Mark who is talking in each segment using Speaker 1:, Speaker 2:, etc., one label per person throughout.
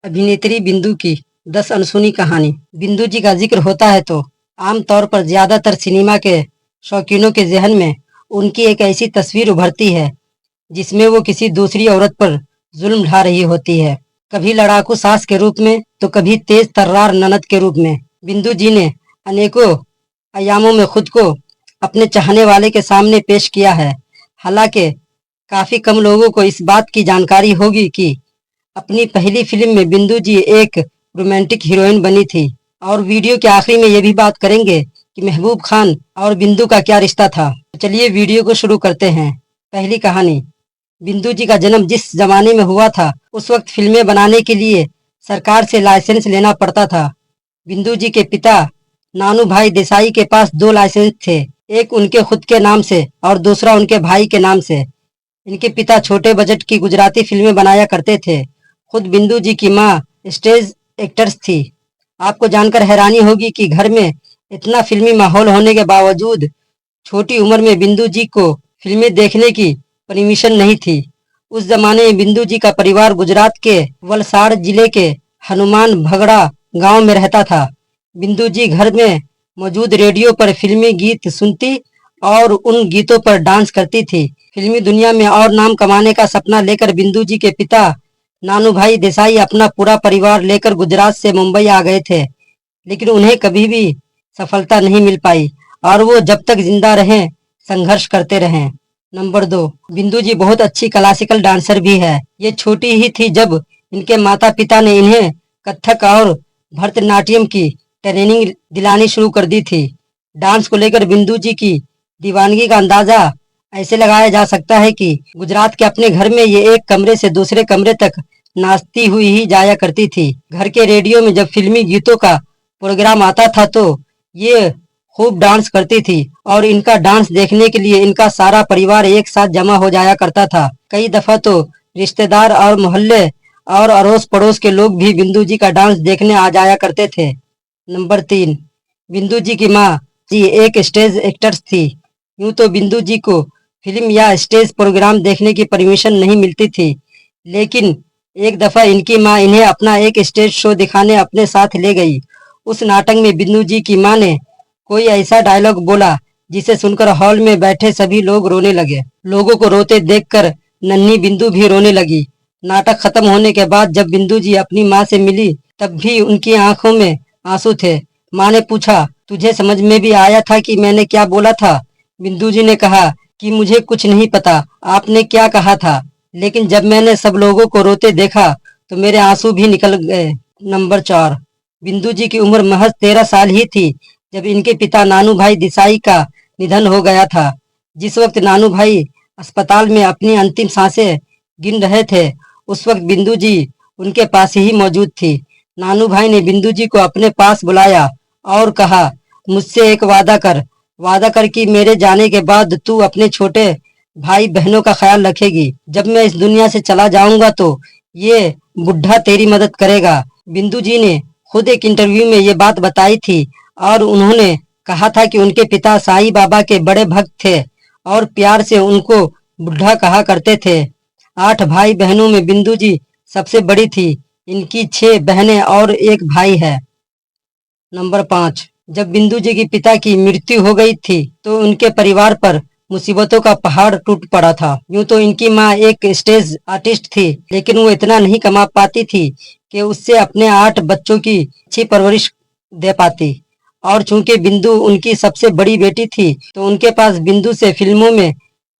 Speaker 1: अभिनेत्री बिंदु की 10 अनसुनी कहानी। बिंदु जी का जिक्र होता है तो आमतौर पर ज्यादातर सिनेमा के शौकीनों के जहन में उनकी एक ऐसी तस्वीर उभरती है जिसमें वो किसी दूसरी औरत पर जुल्म ढा रही होती है। कभी लड़ाकू सास के रूप में तो कभी तेज तर्रार ननद के रूप में। बिंदु जी ने अनेकों आयामों में खुद को अपने चाहने वाले के सामने पेश किया है। हालांकि काफी कम लोगों को इस बात की जानकारी होगी कि अपनी पहली फिल्म में बिंदु जी एक रोमांटिक हीरोइन बनी थी। और वीडियो के आखिरी में ये भी बात करेंगे कि महबूब खान और बिंदु का क्या रिश्ता था। तो चलिए वीडियो को शुरू करते हैं। पहली कहानी। बिंदु जी का जन्म जिस जमाने में हुआ था उस वक्त फिल्में बनाने के लिए सरकार से लाइसेंस लेना पड़ता था। बिंदु जी के पिता नानू भाई देसाई के पास 2 लाइसेंस थे, एक उनके खुद के नाम से और दूसरा उनके भाई के नाम से। इनके पिता छोटे बजट की गुजराती फिल्में बनाया करते थे। खुद बिंदु जी की माँ स्टेज एक्टर्स थी। आपको जानकर हैरानी होगी कि घर में इतना फिल्मी माहौल होने के बावजूद छोटी उम्र में बिंदु जी को फिल्में देखने की परमिशन नहीं थी। उस जमाने में बिंदु जी का परिवार गुजरात के वलसाड़ जिले के हनुमान भगड़ा गांव में रहता था। बिंदु जी घर में मौजूद रेडियो पर फिल्मी गीत सुनती और उन गीतों पर डांस करती थी। फिल्मी दुनिया में और नाम कमाने का सपना लेकर बिंदु जी के पिता नानू भाई देसाई अपना पूरा परिवार लेकर गुजरात से मुंबई आ गए थे, लेकिन उन्हें कभी भी सफलता नहीं मिल पाई और वो जब तक जिंदा रहे संघर्ष करते रहे। नंबर 2। बिंदु जी बहुत अच्छी क्लासिकल डांसर भी है। ये छोटी ही थी जब इनके माता पिता ने इन्हें कथक और भरतनाट्यम की ट्रेनिंग दिलानी शुरू कर दी थी। डांस को लेकर बिंदु जी की दीवानगी का अंदाजा ऐसे लगाया जा सकता है कि गुजरात के अपने घर में ये एक कमरे से दूसरे कमरे तक नाचती हुई ही जाया करती थी। घर के रेडियो में जब फिल्मी गीतों का प्रोग्राम आता था तो ये खूब डांस करती थी और इनका डांस देखने के लिए इनका सारा परिवार एक साथ जमा हो जाया करता था। कई दफा तो रिश्तेदार और मोहल्ले और अड़ोस पड़ोस के लोग भी बिंदु जी का डांस देखने आ जाया करते थे। नंबर 3। बिंदु जी की माँ जी एक स्टेज एक्टर्स थी। यूं तो बिंदु जी को फिल्म या स्टेज प्रोग्राम देखने की परमिशन नहीं मिलती थी, लेकिन एक दफा इनकी माँ इन्हें अपना एक स्टेज शो दिखाने अपने साथ ले गई। उस नाटक में बिंदु जी की माँ ने कोई ऐसा डायलॉग बोला जिसे सुनकर हॉल में बैठे सभी लोग रोने लगे। लोगों को रोते देखकर नन्ही बिंदु भी रोने लगी। नाटक खत्म होने के बाद जब बिंदु जी अपनी माँ से मिली तब भी उनकी आंखों में आंसू थे। माँ ने पूछा, तुझे समझ में भी आया था कि मैंने क्या बोला था? बिंदु जी ने कहा कि मुझे कुछ नहीं पता आपने क्या कहा था, लेकिन जब मैंने सब लोगों को रोते देखा तो मेरे आंसू भी निकल गए। नंबर 4। बिंदु जी की उम्र महज 13 साल ही थी जब इनके पिता नानू भाई देसाई का निधन हो गया था। जिस वक्त नानू भाई अस्पताल में अपनी अंतिम सांसें गिन रहे थे उस वक्त बिंदु जी उनके पास ही मौजूद थी। नानू भाई ने बिंदु जी को अपने पास बुलाया और कहा, मुझसे एक वादा कर कि मेरे जाने के बाद तू अपने छोटे भाई बहनों का ख्याल रखेगी। जब मैं इस दुनिया से चला जाऊंगा तो ये बुढ़ा तेरी मदद करेगा। बिंदु जी ने खुद एक इंटरव्यू में ये बात बताई थी और उन्होंने कहा था कि उनके पिता साईं बाबा के बड़े भक्त थे और प्यार से उनको बुढ़ा कहा करते थे। 8 भाई बहनों में बिंदु जी सबसे बड़ी थी। इनकी 6 बहनें और एक भाई है। नंबर 5। जब बिंदु जी के पिता की मृत्यु हो गई थी तो उनके परिवार पर मुसीबतों का पहाड़ टूट पड़ा था। यूं तो इनकी माँ एक स्टेज आर्टिस्ट थी, लेकिन वो इतना नहीं कमा पाती थी कि उससे अपने 8 बच्चों की अच्छी परवरिश दे पाती। और चूंकि बिंदु उनकी सबसे बड़ी बेटी थी तो उनके पास बिंदु से फिल्मों में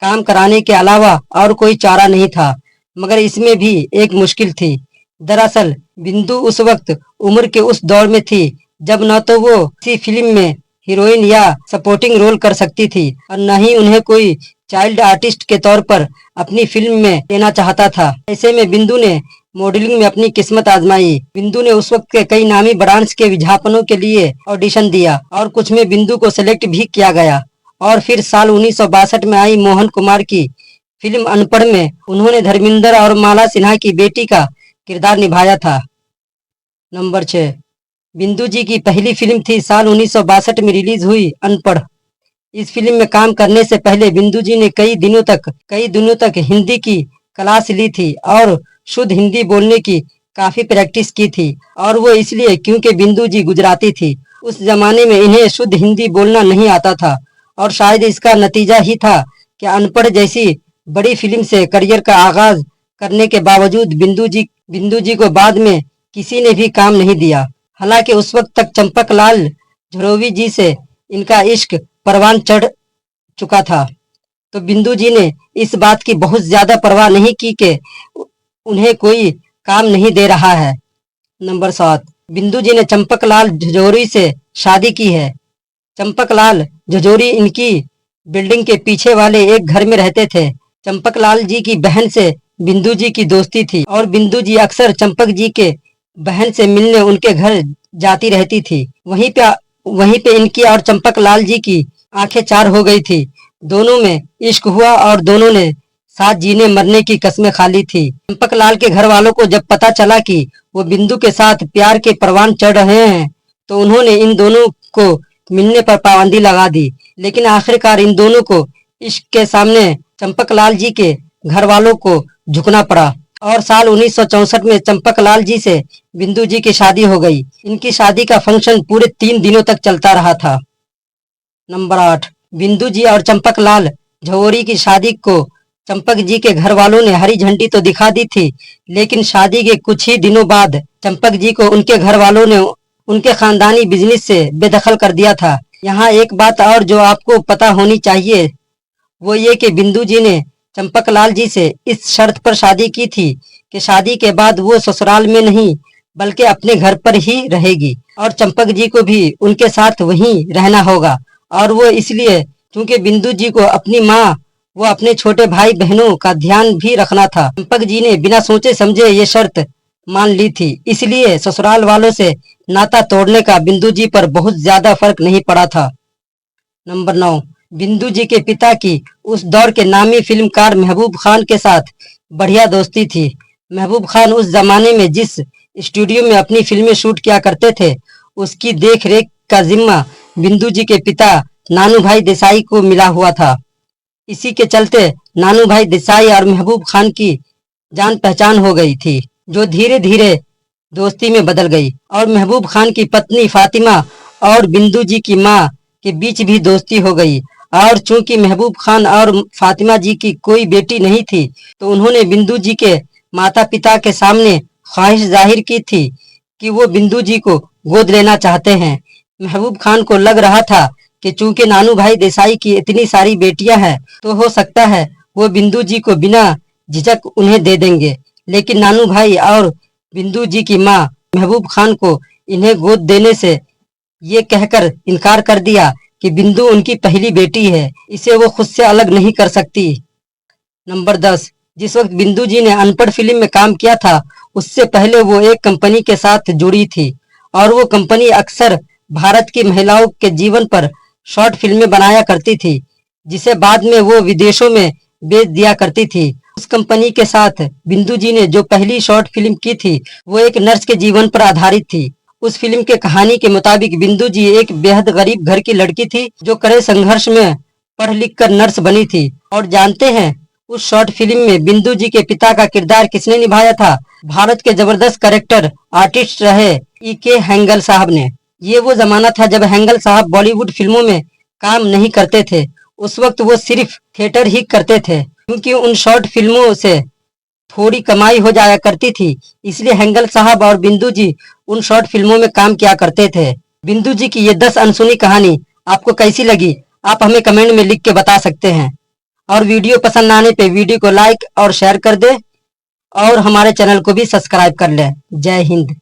Speaker 1: काम कराने के अलावा और कोई चारा नहीं था। मगर इसमें भी एक मुश्किल थी। दरअसल बिंदु उस वक्त उम्र के उस दौर में थी जब न तो वो किसी फिल्म में हीरोइन या सपोर्टिंग रोल कर सकती थी और न ही उन्हें कोई चाइल्ड आर्टिस्ट के तौर पर अपनी फिल्म में लेना चाहता था। ऐसे में बिंदु ने मॉडलिंग में अपनी किस्मत आजमाई। बिंदु ने उस वक्त के कई नामी ब्रांड्स के विज्ञापनों के लिए ऑडिशन दिया और कुछ में बिंदु को सेलेक्ट भी किया गया। और फिर साल 1962 में आई मोहन कुमार की फिल्म अनपढ़ में उन्होंने धर्मेंद्र और माला सिन्हा की बेटी का किरदार निभाया था। नंबर 6। बिंदु जी की पहली फिल्म थी साल 1962 में रिलीज हुई अनपढ़। इस फिल्म में काम करने से पहले बिंदु जी ने कई दिनों तक हिंदी की क्लास ली थी और शुद्ध हिंदी बोलने की काफी प्रैक्टिस की थी और वो इसलिए क्योंकि बिंदु जी गुजराती थी। उस जमाने में इन्हें शुद्ध हिंदी बोलना नहीं आता था और शायद इसका नतीजा ही था कि अनपढ़ जैसी बड़ी फिल्म से करियर का आगाज करने के बावजूद बिंदु जी को बाद में किसी ने भी काम नहीं दिया। हालांकि उस वक्त तक चंपकलाल झुरोवी जी से इनका इश्क परवान चढ़ चुका था, तो बिंदु जी ने इस बात की बहुत ज्यादा परवाह नहीं की कि उन्हें कोई काम नहीं दे रहा है। नंबर 7, बिंदु जी ने चंपकलाल झुंझुनू से शादी की है। चंपकलाल झुंझुनू इनकी बिल्डिंग के पीछे वाले एक घर में रहते थे। चंपकलाल जी की बहन से बिंदु जी की दोस्ती थी और बिंदु जी अक्सर चंपक जी के बहन से मिलने उनके घर जाती रहती थी। वहीं पे इनकी और चंपकलाल जी की आंखें चार हो गई थी। दोनों में इश्क हुआ और दोनों ने साथ जीने मरने की कस्में खा ली थी। चंपकलाल के घर वालों को जब पता चला कि वो बिंदु के साथ प्यार के परवान चढ़ रहे हैं, तो उन्होंने इन दोनों को मिलने पर पाबंदी लगा दी। लेकिन आखिरकार इन दोनों को इश्क के सामने चंपकलाल जी के घर वालों को झुकना पड़ा और साल 1964 में चंपकलाल जी से बिंदु जी की शादी हो गई। इनकी शादी का फंक्शन पूरे 3 दिनों तक चलता रहा था। नंबर 8, बिंदु जी और चंपकलाल झुंझुनू की शादी को चंपक जी के घर वालों ने हरी झंडी तो दिखा दी थी, लेकिन शादी के कुछ ही दिनों बाद चंपक जी को उनके घर वालों ने उनके खानदानी बिजनेस से बेदखल कर दिया था। यहाँ एक बात और जो आपको पता होनी चाहिए, वो ये कि बिंदु जी ने चंपकलाल जी से इस शर्त पर शादी की थी कि शादी के बाद वो ससुराल में नहीं बल्कि अपने घर पर ही रहेगी और चंपक जी को भी उनके साथ वहीं रहना होगा। और वो इसलिए क्योंकि बिंदु जी को अपनी माँ वो अपने छोटे भाई बहनों का ध्यान भी रखना था। चंपक जी ने बिना सोचे समझे ये शर्त मान ली थी, इसलिए ससुराल वालों से नाता तोड़ने का बिंदु जी पर बहुत ज्यादा फर्क नहीं पड़ा था। नंबर 9, बिंदु जी के पिता की उस दौर के नामी फिल्मकार महबूब खान के साथ बढ़िया दोस्ती थी। महबूब खान उस जमाने में जिस स्टूडियो में अपनी फिल्में शूट किया करते थे, उसकी देख रेख का जिम्मा बिंदु जी के पिता नानू भाई देसाई को मिला हुआ था। इसी के चलते नानू भाई देसाई और महबूब खान की जान पहचान हो गई थी, जो धीरे धीरे दोस्ती में बदल गई और महबूब खान की पत्नी फातिमा और बिंदु जी की माँ के बीच भी दोस्ती हो गई। और चूंकि महबूब खान और फातिमा जी की कोई बेटी नहीं थी, तो उन्होंने बिंदु जी के माता पिता के सामने ख्वाहिश जाहिर की थी कि वो बिंदु जी को गोद लेना चाहते हैं। महबूब खान को लग रहा था कि चूंकि नानू भाई देसाई की इतनी सारी बेटियां हैं, तो हो सकता है वो बिंदु जी को बिना झिझक उन्हें दे देंगे। लेकिन नानू भाई और बिंदु जी की माँ महबूब खान को इन्हें गोद देने से ये कहकर इनकार कर दिया कि बिंदु उनकी पहली बेटी है, इसे वो खुद से अलग नहीं कर सकती। नंबर 10, जिस वक्त बिंदु जी ने अनपढ़ फिल्म में काम किया था, उससे पहले वो एक कंपनी के साथ जुड़ी थी और वो कंपनी अक्सर भारत की महिलाओं के जीवन पर शॉर्ट फिल्में बनाया करती थी, जिसे बाद में वो विदेशों में बेच दिया करती थी। उस कंपनी के साथ बिंदु जी ने जो पहली शॉर्ट फिल्म की थी, वो एक नर्स के जीवन पर आधारित थी। उस फिल्म के कहानी के मुताबिक बिंदु जी एक बेहद गरीब घर की लड़की थी, जो कड़े संघर्ष में पढ़ लिख कर नर्स बनी थी। और जानते हैं उस शॉर्ट फिल्म में बिंदु जी के पिता का किरदार किसने निभाया था? भारत के जबरदस्त कैरेक्टर आर्टिस्ट रहे E.K. हैंगल साहब ने। ये वो जमाना था जब हैंगल साहब बॉलीवुड फिल्मों में काम नहीं करते थे। उस वक्त वो सिर्फ थिएटर ही करते थे, क्योंकि उन शॉर्ट फिल्मों से थोड़ी कमाई हो जाया करती थी, इसलिए हैंगल साहब और बिंदु जी उन शॉर्ट फिल्मों में काम किया करते थे। बिंदु जी की ये 10 अनसुनी कहानी आपको कैसी लगी, आप हमें कमेंट में लिख के बता सकते हैं। और वीडियो पसंद आने पे वीडियो को लाइक और शेयर कर दे और हमारे चैनल को भी सब्सक्राइब कर लें। जय हिंद।